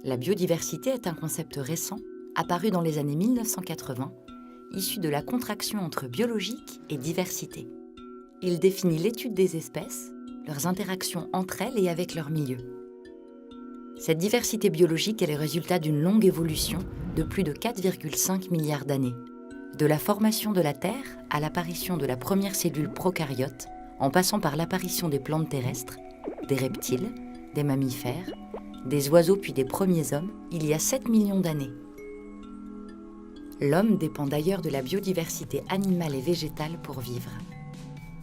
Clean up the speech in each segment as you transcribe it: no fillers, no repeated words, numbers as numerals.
La biodiversité est un concept récent, apparu dans les années 1980, issu de la contraction entre biologique et diversité. Il définit l'étude des espèces, leurs interactions entre elles et avec leur milieu. Cette diversité biologique est le résultat d'une longue évolution de plus de 4,5 milliards d'années, de la formation de la Terre à l'apparition de la première cellule prokaryote, en passant par l'apparition des plantes terrestres, des reptiles, des mammifères, des oiseaux puis des premiers hommes, il y a 7 millions d'années. L'homme dépend d'ailleurs de la biodiversité animale et végétale pour vivre.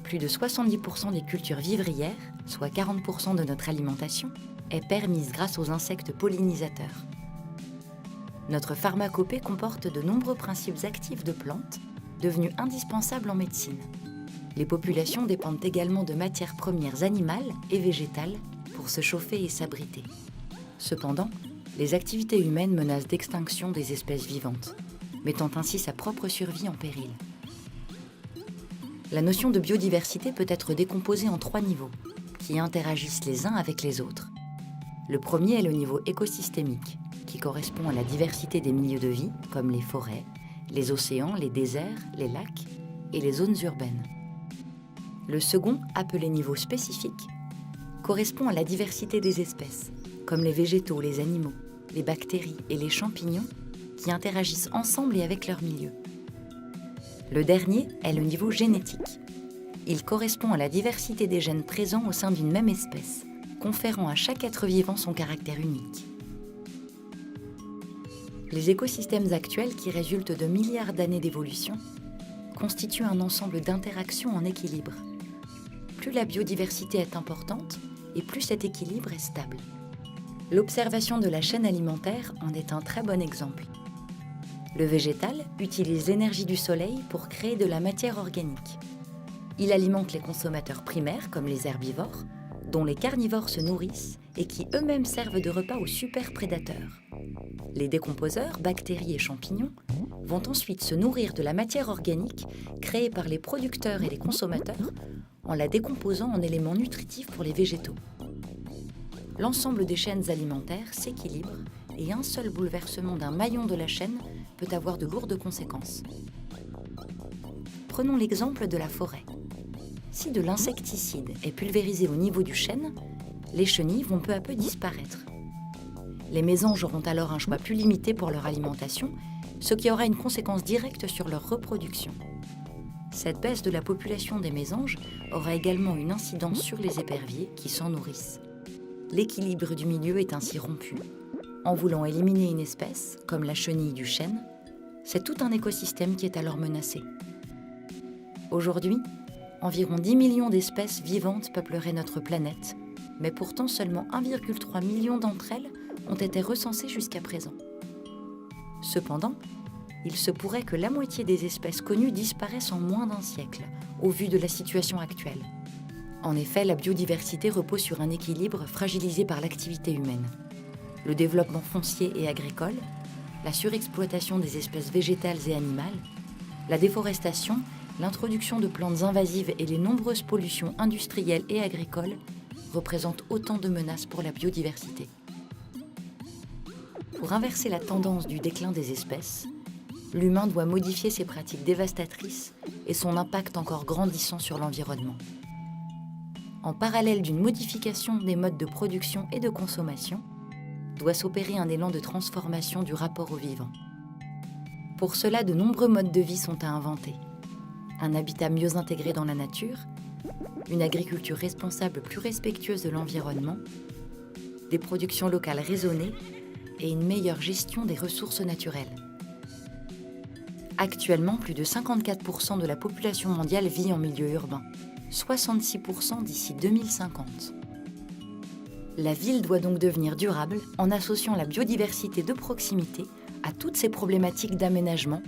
Plus de 70% des cultures vivrières, soit 40% de notre alimentation, est permise grâce aux insectes pollinisateurs. Notre pharmacopée comporte de nombreux principes actifs de plantes, devenus indispensables en médecine. Les populations dépendent également de matières premières animales et végétales pour se chauffer et s'abriter. Cependant, les activités humaines menacent d'extinction des espèces vivantes, mettant ainsi sa propre survie en péril. La notion de biodiversité peut être décomposée en 3 niveaux, qui interagissent les uns avec les autres. Le premier est le niveau écosystémique, qui correspond à la diversité des milieux de vie, comme les forêts, les océans, les déserts, les lacs et les zones urbaines. Le second, appelé niveau spécifique, correspond à la diversité des espèces, comme les végétaux, les animaux, les bactéries et les champignons, qui interagissent ensemble et avec leur milieu. Le dernier est le niveau génétique. Il correspond à la diversité des gènes présents au sein d'une même espèce, conférant à chaque être vivant son caractère unique. Les écosystèmes actuels, qui résultent de milliards d'années d'évolution, constituent un ensemble d'interactions en équilibre. Plus la biodiversité est importante, et plus cet équilibre est stable. L'observation de la chaîne alimentaire en est un très bon exemple. Le végétal utilise l'énergie du soleil pour créer de la matière organique. Il alimente les consommateurs primaires, comme les herbivores, dont les carnivores se nourrissent et qui eux-mêmes servent de repas aux superprédateurs. Les décomposeurs, bactéries et champignons, vont ensuite se nourrir de la matière organique créée par les producteurs et les consommateurs en la décomposant en éléments nutritifs pour les végétaux. L'ensemble des chaînes alimentaires s'équilibre et un seul bouleversement d'un maillon de la chaîne peut avoir de lourdes conséquences. Prenons l'exemple de la forêt. Si de l'insecticide est pulvérisé au niveau du chêne, les chenilles vont peu à peu disparaître. Les mésanges auront alors un choix plus limité pour leur alimentation, ce qui aura une conséquence directe sur leur reproduction. Cette baisse de la population des mésanges aura également une incidence sur les éperviers qui s'en nourrissent. L'équilibre du milieu est ainsi rompu. En voulant éliminer une espèce, comme la chenille du chêne, c'est tout un écosystème qui est alors menacé. Aujourd'hui, environ 10 millions d'espèces vivantes peupleraient notre planète, mais pourtant seulement 1,3 million d'entre elles ont été recensées jusqu'à présent. Cependant, il se pourrait que la moitié des espèces connues disparaissent en moins d'1 siècle, au vu de la situation actuelle. En effet, la biodiversité repose sur un équilibre fragilisé par l'activité humaine. Le développement foncier et agricole, la surexploitation des espèces végétales et animales, la déforestation, l'introduction de plantes invasives et les nombreuses pollutions industrielles et agricoles représentent autant de menaces pour la biodiversité. Pour inverser la tendance du déclin des espèces, l'humain doit modifier ses pratiques dévastatrices et son impact encore grandissant sur l'environnement. En parallèle d'une modification des modes de production et de consommation, doit s'opérer un élan de transformation du rapport au vivant. Pour cela, de nombreux modes de vie sont à inventer. Un habitat mieux intégré dans la nature, une agriculture responsable plus respectueuse de l'environnement, des productions locales raisonnées et une meilleure gestion des ressources naturelles. Actuellement, plus de 54% de la population mondiale vit en milieu urbain, 66% d'ici 2050. La ville doit donc devenir durable en associant la biodiversité de proximité à toutes ces problématiques d'aménagement,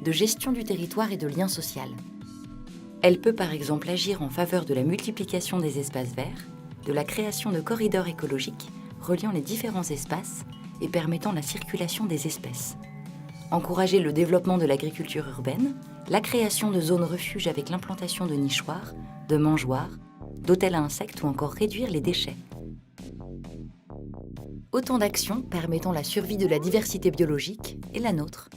de gestion du territoire et de lien social. Elle peut par exemple agir en faveur de la multiplication des espaces verts, de la création de corridors écologiques reliant les différents espaces et permettant la circulation des espèces. Encourager le développement de l'agriculture urbaine, la création de zones refuges avec l'implantation de nichoirs, de mangeoires, d'hôtels à insectes ou encore réduire les déchets. Autant d'actions permettant la survie de la diversité biologique et la nôtre.